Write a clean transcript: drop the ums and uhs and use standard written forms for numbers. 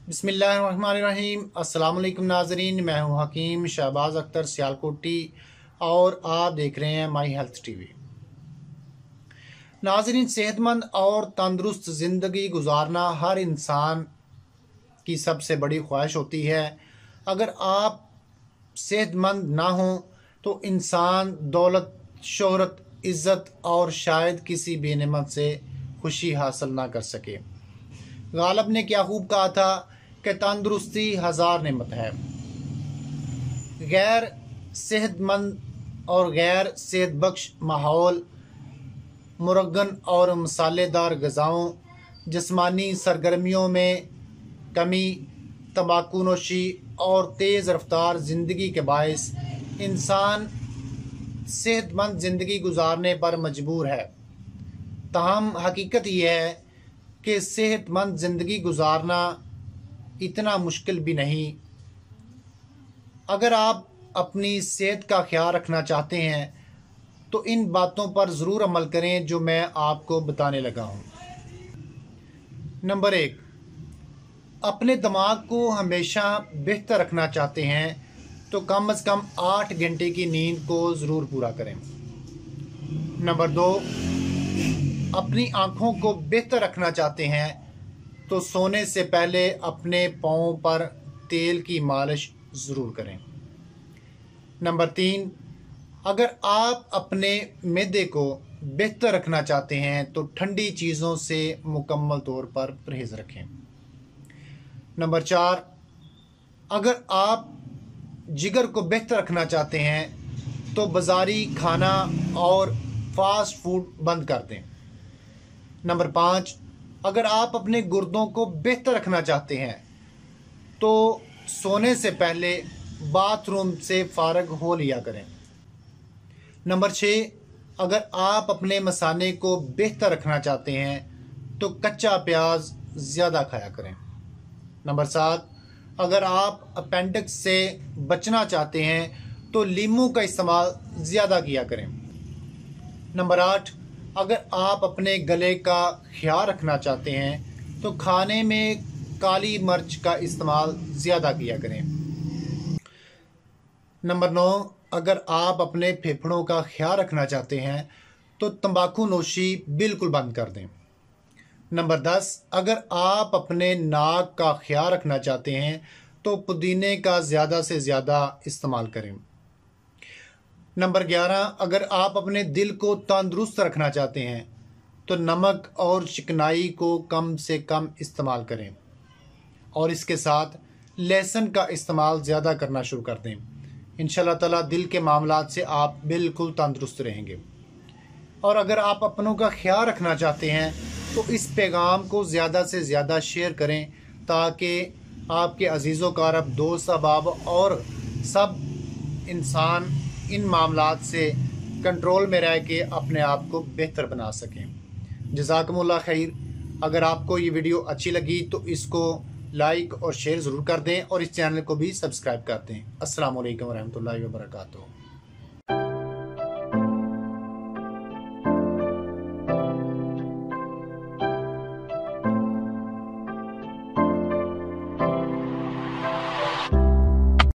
बिस्मिल्लाहिर्रहमानिर्रहीम। अस्सलाम वालेकुम नाजरीन, मैं हूं हकीम शहबाज अख्तर सियालकोटी और आप देख रहे हैं माई हेल्थ टीवी। नाजरीन, सेहतमंद और तंदुरुस्त ज़िंदगी गुजारना हर इंसान की सबसे बड़ी ख्वाहिश होती है। अगर आप सेहतमंद ना हों तो इंसान दौलत, शोहरत, इज़्ज़त और शायद किसी भी नेमत से खुशी हासिल ना कर सके। गालिब ने क्या खूब कहा था कि तंदुरुस्ती हज़ार नेमत है। गैर सेहतमंद और गैर सेहत बख्श माहौल, मुरगन और मसालेदार ग़िज़ाओं, जिस्मानी सरगर्मियों में कमी, तंबाकू नोशी और तेज़ रफ्तार ज़िंदगी के बायस इंसान सेहतमंद ज़िंदगी गुजारने पर मजबूर है। ताहम हकीकत यह है कि सेहतमंद ज़िंदगी गुजारना इतना मुश्किल भी नहीं। अगर आप अपनी सेहत का ख्याल रखना चाहते हैं तो इन बातों पर ज़रूर अमल करें जो मैं आपको बताने लगा हूँ। नंबर 1, अपने दिमाग को हमेशा बेहतर रखना चाहते हैं तो कम से कम 8 घंटे की नींद को ज़रूर पूरा करें। नंबर 2, अपनी आँखों को बेहतर रखना चाहते हैं तो सोने से पहले अपने पाँव पर तेल की मालिश ज़रूर करें। नंबर 3, अगर आप अपने मैदे को बेहतर रखना चाहते हैं तो ठंडी चीज़ों से मुकम्मल तौर पर परहेज़ रखें। नंबर 4, अगर आप जिगर को बेहतर रखना चाहते हैं तो बाज़ारी खाना और फास्ट फूड बंद कर दें। नंबर 5, अगर आप अपने गुर्दों को बेहतर रखना चाहते हैं तो सोने से पहले बाथरूम से फ़ारग हो लिया करें। नंबर 6, अगर आप अपने मसाने को बेहतर रखना चाहते हैं तो कच्चा प्याज ज़्यादा खाया करें। नंबर 7, अगर आप अपेंडिक्स से बचना चाहते हैं तो लीमू का इस्तेमाल ज़्यादा किया करें। नंबर 8, अगर आप अपने गले का ख्याल रखना चाहते हैं तो खाने में काली मिर्च का इस्तेमाल ज़्यादा किया करें। नंबर 9, अगर आप अपने फेफड़ों का ख्याल रखना चाहते हैं तो तंबाकू नोशी बिल्कुल बंद कर दें। नंबर 10, अगर आप अपने नाक का ख्याल रखना चाहते हैं तो पुदीने का ज़्यादा से ज़्यादा इस्तेमाल करें। नंबर 11, अगर आप अपने दिल को तंदुरुस्त रखना चाहते हैं तो नमक और चिकनाई को कम से कम इस्तेमाल करें और इसके साथ लहसुन का इस्तेमाल ज़्यादा करना शुरू कर दें। इंशाअल्लाह ताला दिल के मामलात से आप बिल्कुल तंदुरुस्त रहेंगे। और अगर आप अपनों का ख्याल रखना चाहते हैं तो इस पैगाम को ज़्यादा से ज़्यादा शेयर करें ताकि आपके अजीज़ों कारब, दोस्त, अहबाब और सब इंसान इन मामलात से कंट्रोल में रह के अपने आप को बेहतर बना सकें। जज़ाकुमुल्लाह खैर। अगर आपको ये वीडियो अच्छी लगी तो इसको लाइक और शेयर ज़रूर कर दें और इस चैनल को भी सब्सक्राइब कर दें। अस्सलामु अलैकुम वरहमतुल्लाहि वबरकातुहू।